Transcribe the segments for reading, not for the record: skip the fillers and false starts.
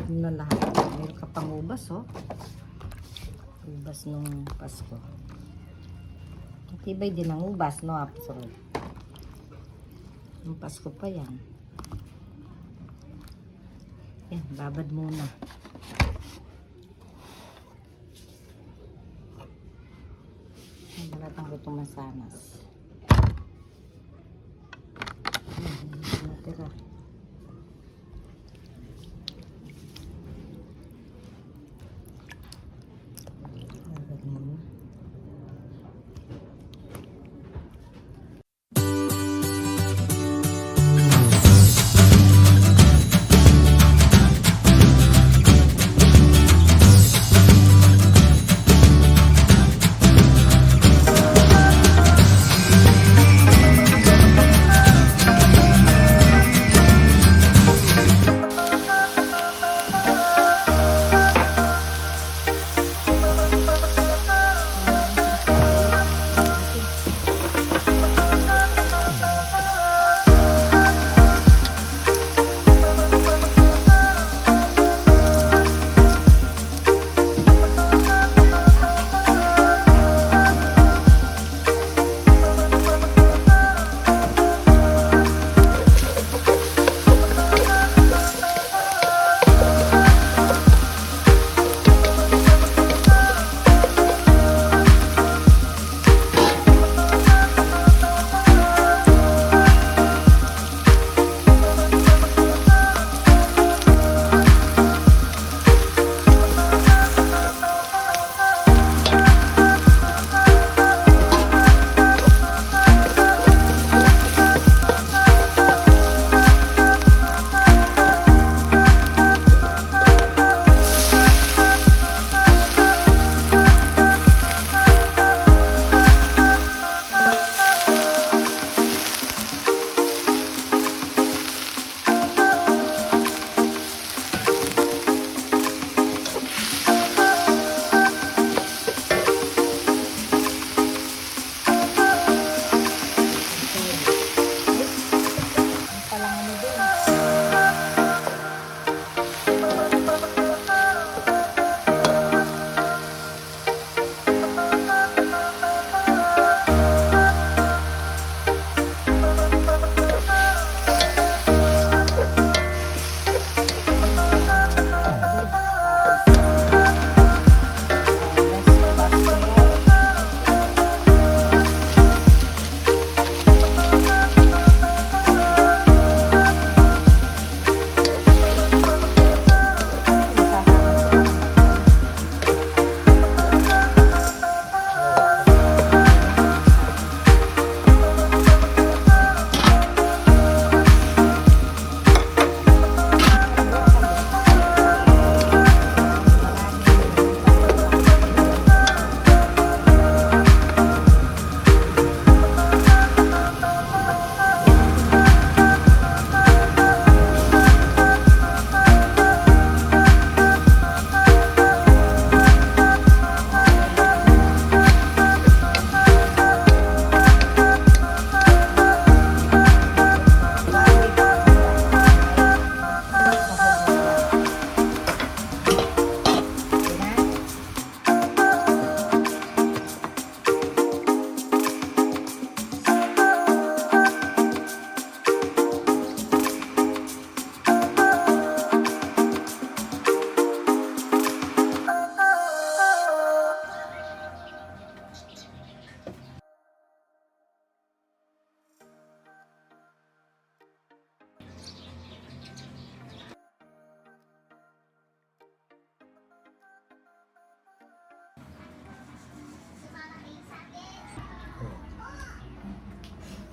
na lahat. Meron ka pang ubas, oh. Ubas nung Pasko. Matibay din ang ubas, no, Absol? Nung Pasko pa yan. Yan, babad muna. Ang balatang lutong mansanas. Yan, natira. Babad muna.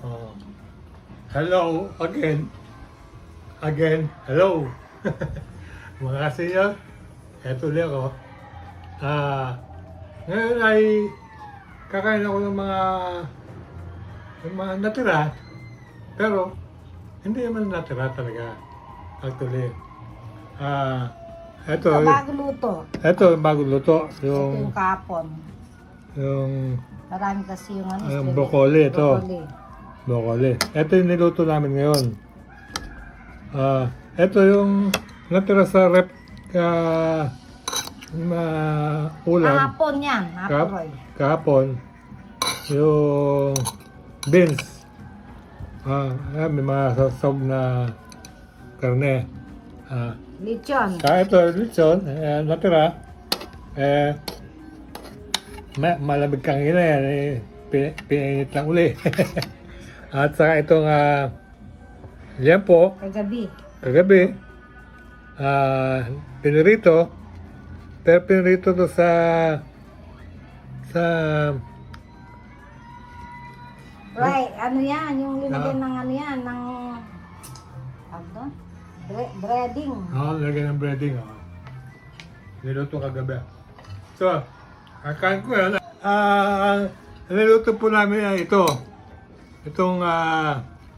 Oh. Hello again. Hello. Mga senior, eto ulit ako. Ngayon ay kakain ako ng mga natira. Pero, hindi naman natira talaga. Actually. Ito, Bago luto. ito bago luto. Ito yung kapon. Yung Marami kasi yung ano. broccoli ito. Broccoli. Broccoli. Ito yung niluto namin ngayon. Ito yung natira sa rep ulam. Kahapon yan, Kap, Roy. kahapon, yung beans. May mga sasawg na karne. Lechon. Ito, lechon, natira. Malamig kang ina yan, pinainit lang uli. At saka itong liempo, Kagabi. kagabi, pinirito. Pero pinirito to sa Right, ano yan? Yung linagyan ng ano yan? Ng... Ano doon? Breading. lagyan ng breading. Niluto kagabi. So, kakain ko yan. Niluto po namin ito. Itong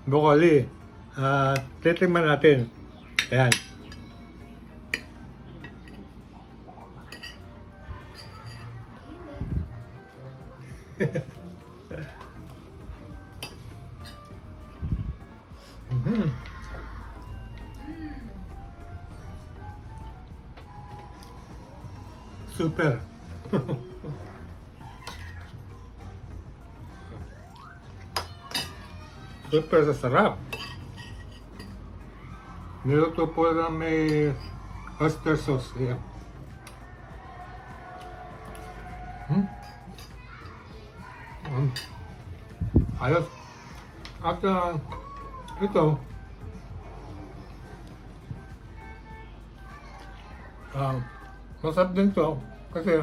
broccoli. Titingnan natin. Ayan. Mhm. Super. Super sa sarap. Niluto po na may oyster sauce. Ayan. Ayos. At ito, masarap din to kasi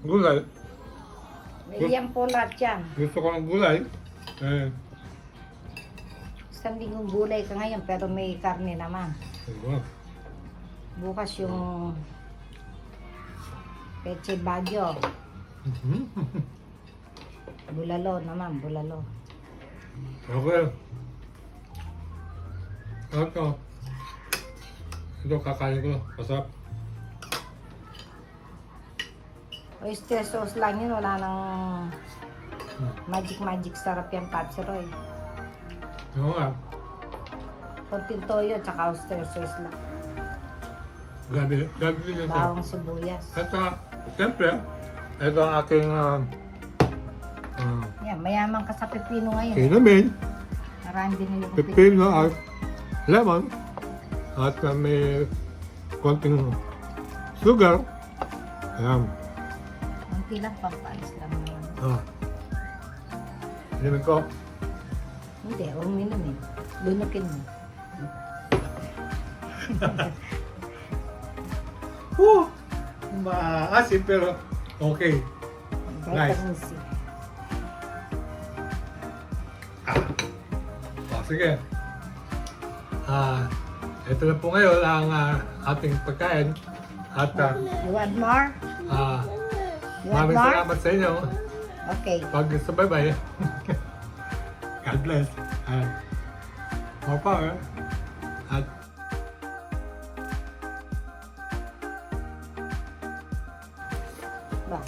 gulay. May liempo lahat yan. Gusto ko ng gulay. Isang linggong gulay ka ngayon pero may karne naman. Diba? Bukas yung peche bagyo. Bulalo naman, bulalo. Okay. Ito kakain ko. Masarap. Oyster sauce lang yun, wala nang magic sarap yan, Patseroy. Oo nga. Konting toyo, tsaka oyster sauce lang. Gabi din ito. Bawang sibuyas. At siyempre, ito ang aking Yan, mayaman ka sa pepino ngayon. inumin. Marami din yung Pepino at lemon. At may konting sugar. Ayan. Konti lang, pampaalis lang naman. Inumin ko. Hindi, uminom eh. Lunukin mo. Maasim pero okay. Nice. Vitamin C. Sige. Ito na po ngayon ang ating pagkain. At You want more? You want maraming more? salamat sa inyo. Okay. Pag-subaybay. God bless. More power. At Ba?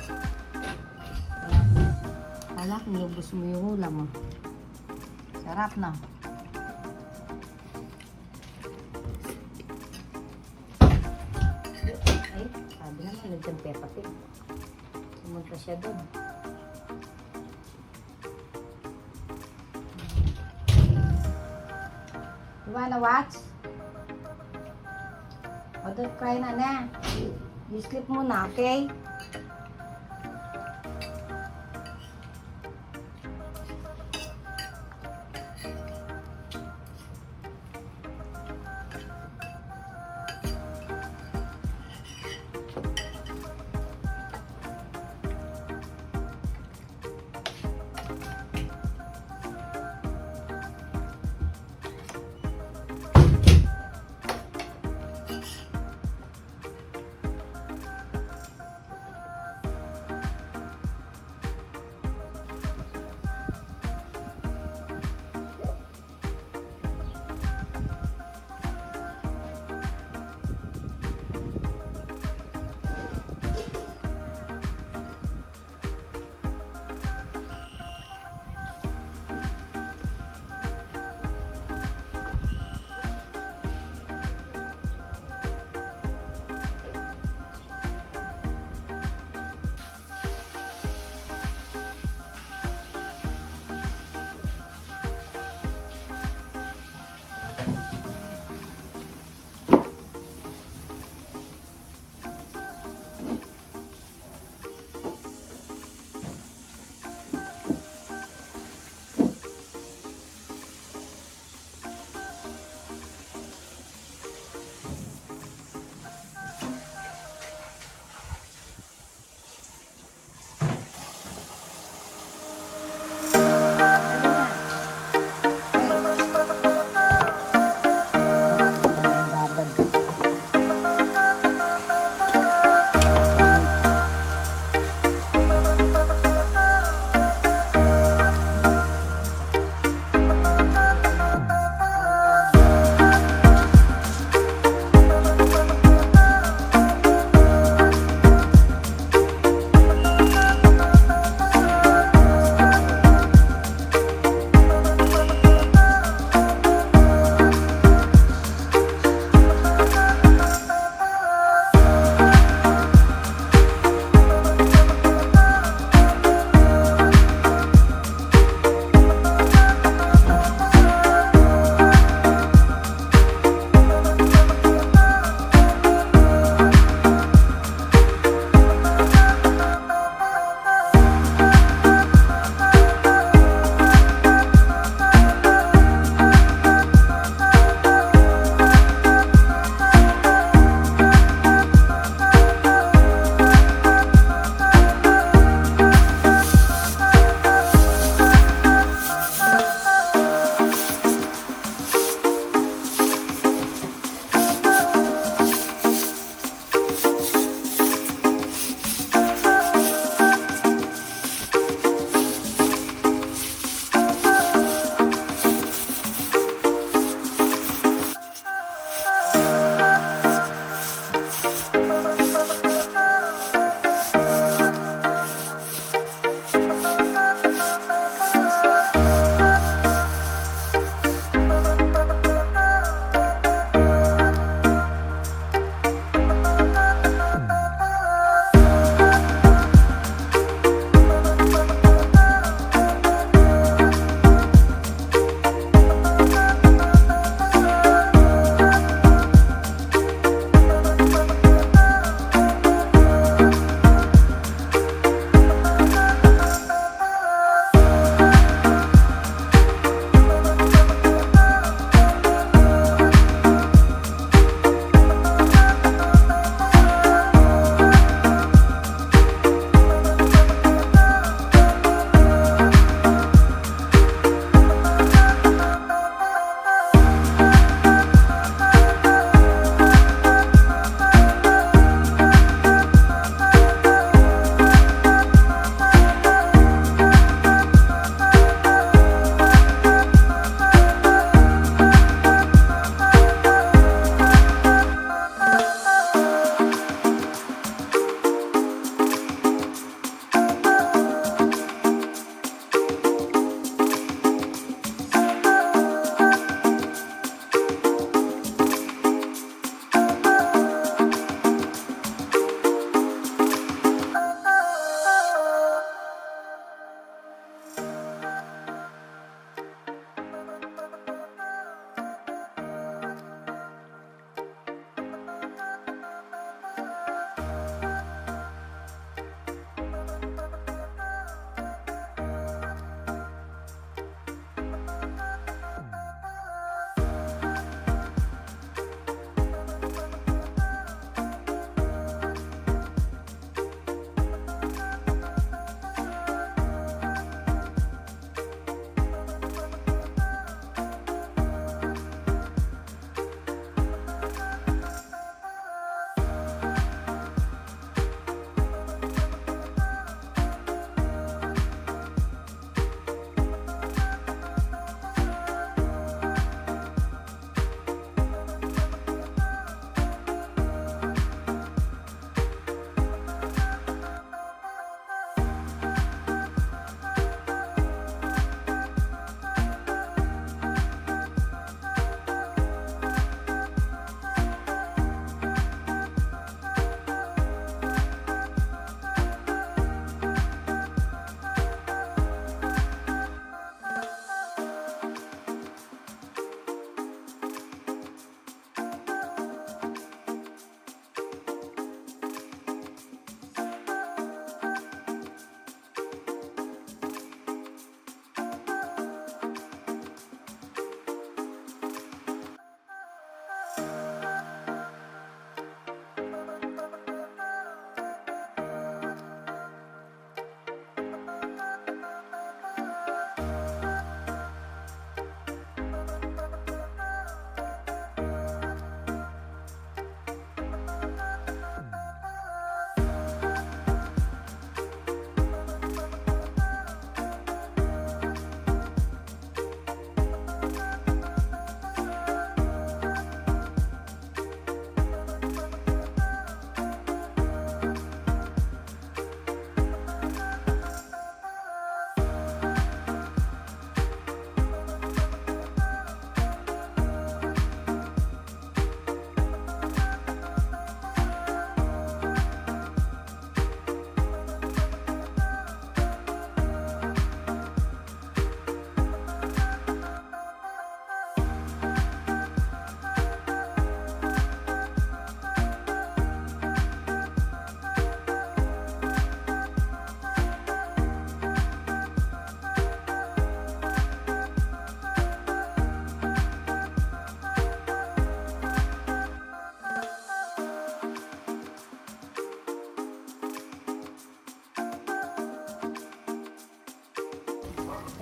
Anak, nilubos mo yung ulam mo. Sarap na. Ay, sabi naman, nagdang Peppa Pig. Pumunta siya doon. You wanna watch? O, don't cry na na. You sleep muna, okay?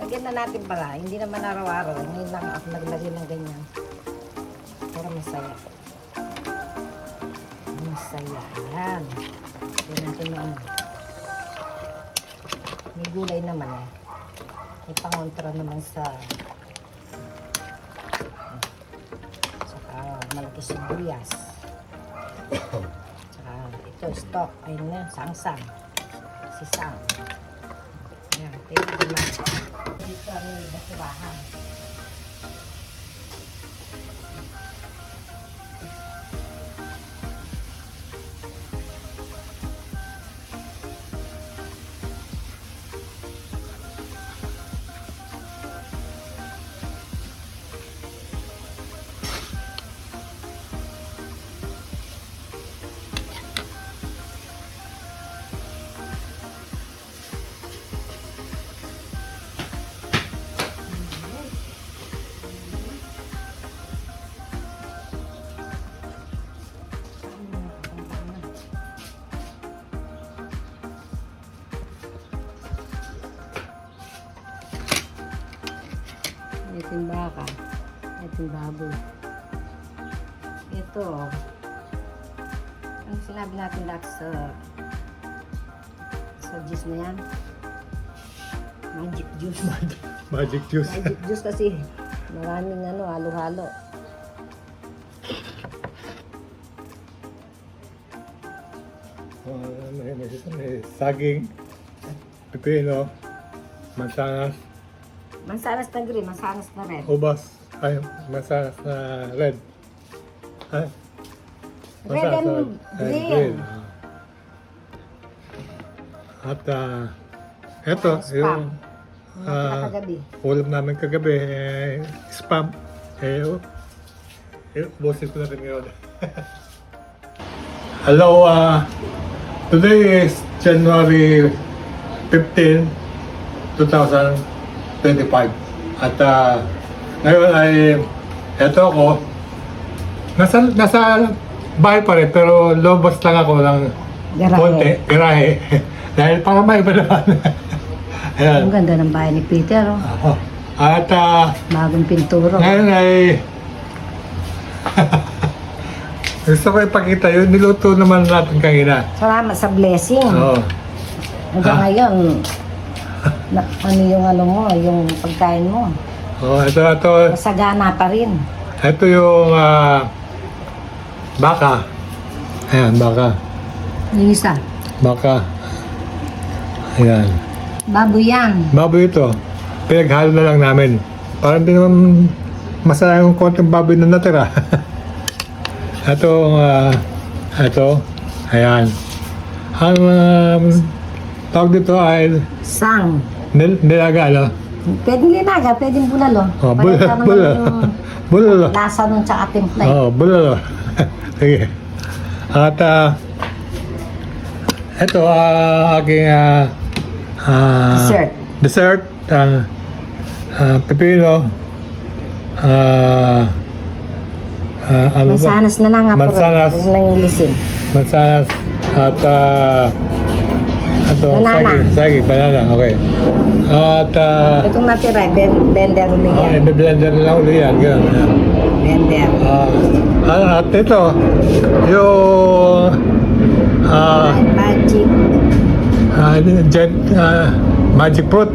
Lagyan na natin pala. Hindi naman araw-araw. Ngayon lang ako naglagay ng ganyan. Para masaya. Masaya. Ayan. Lagyan natin yung ano. May gulay naman eh. May pangontra naman sa saka malaki sibuyas. Saka ito stock. Ayun na. Sangsang. Sisang. Ayan. Ito naman. Dito ang basurahan. Ito yung baka. Ito yung baboy. Ito. Ano sinabi natin dati sa juice na yan? Magic juice. Magic juice. Magic juice kasi maraming halo-halo. May saging, pipino, mansanas, Mansanas na green, mansanas na red. ubas, ay, mansanas na red. Ay, Red and green. At ito, yung Kagabi. ulam namin kagabi, spam. Boses ko natin ngayon. Hello, today is January 15, 2025. At ngayon ay, eto ako, nasa bahay pa rin, pero lobos lang ako ng Garahe. konti, garahe. Dahil para maiba naman. Ayan. Ang ganda ng bahay ni Peter. Oh. At Bagong pinturo. ngayon ay gusto ko ipakita yun, niluto naman natin kanina. Salamat sa blessing. Oo. Hanggang ngayon, ano yung yung pagkain mo. Ito, Masagana pa rin. ito yung baka. Ayan, baka. Yung isa. Baka. Ayan. Baboy yan. Baboy ito. Pinaghalo na lang namin. Parang di naman masaya yung konting baboy na natira. Ito. Ayan. Ang tawag dito ay Sang. nilaga, ano? Pwedeng linaga, pwedeng bulalo. Oh, Pareho naman bulalo. yung Bulalo. lasa nun tsaka timpla. Oo, bulalo. Sige. At ito aking Dessert. Dessert. Pepino. Ano ba? Mansanas na lang nga po. Mansanas. Huwag nang ilisin. Mansanas. At Banana. saging, banana. Okay. At Itong natira, blender ulit yan. i-blender na lang ulit yan. Ganun. Yan. Blender. At ito, yung Magic. magic fruit.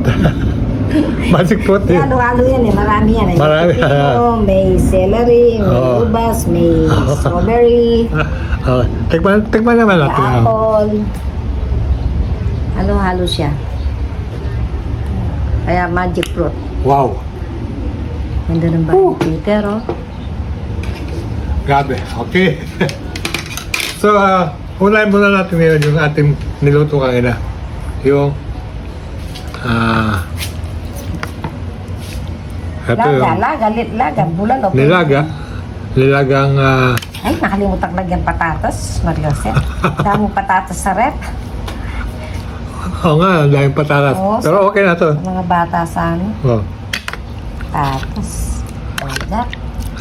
Magic fruit. May halo-halo yan eh. Marami yan eh. Marami. May pepino, may celery, may Oo. ubas, may strawberry, Tikman naman may natin. apple. Halo-halo siya. Kaya magic fruit. Wow. Ganda ng bahay ni Peter, oh. Grabe. Okay. So, unahin muna natin ngayon yung ating niluto kanina. Yung ito yung Laga, bulalo. nilagang Ay, nakalimutan lagyan patatas, Mariose. Daming patatas sa rep. oo nga, ang daming patatas. Oo, Pero okay na to. Mga bata sa ano, Oh. patatas. Oda.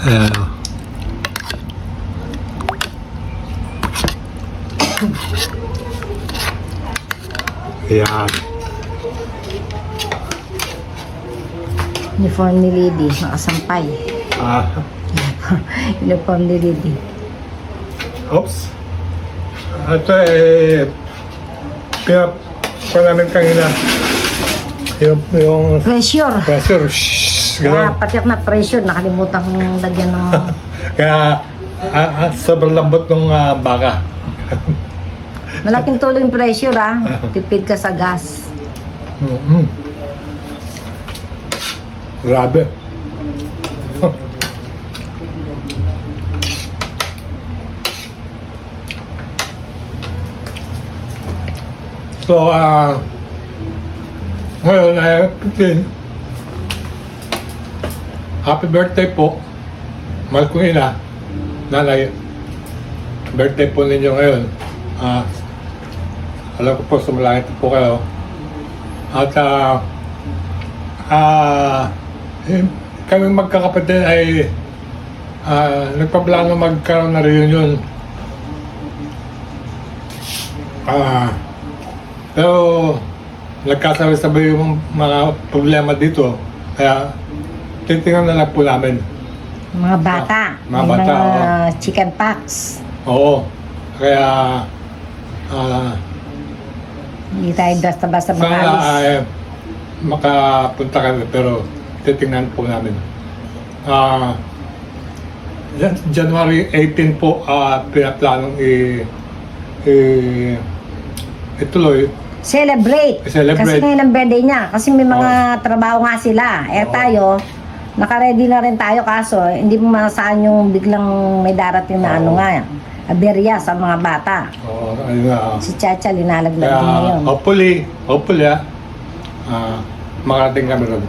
Ayan. Oh. Ayan. Uniform ni Lady, nakasampay. Ah, Uniform ni Lady. oops. Ito eh, pa namin kanina. Yung Pressure. pressure, shhh, Kaya gano'n. pati ako na pressure, nakalimutan kong lagyan ng... Kaya, sobrang lambot ng baka. Malaking tulong yung pressure Tipid ka sa gas. Mm-hmm. Grabe. So, ngayon ay 15. Happy birthday po. Mahal kong ina. Nanay, birthday po ninyo ngayon. Alam ko po, sumalangit po kayo. At kaming magkakapatid ay nagpaplano magkaroon na reunion. Pero nagkasabay-sabay yung mga problema dito. Kaya titingnan na lang po namin. Mga bata. Mga may bata, mga oo. chicken pox. Oo. Kaya Hindi tayo basta-basta sana makalis. ay makapunta kami pero titingnan po namin. January 18 po pinaplanong ituloy. Celebrate. Celebrate. Kasi ngayon ang birthday niya. Kasi may mga trabaho nga sila. Oo. Tayo, nakaready na rin tayo kaso hindi mo masaan yung biglang may darating na Oo. aberya sa mga bata. Oo, ayun nga. Si Chacha linalaglag din Kaya ngayon. hopefully makarating kami ron.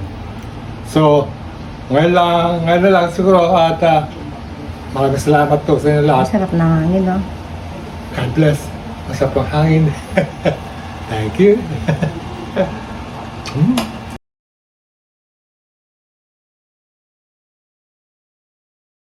So, ngayon na lang siguro at maraming salamat po sa inyo lahat. Masarap na hangin, no? God bless. Masarap ang hangin. Thank you.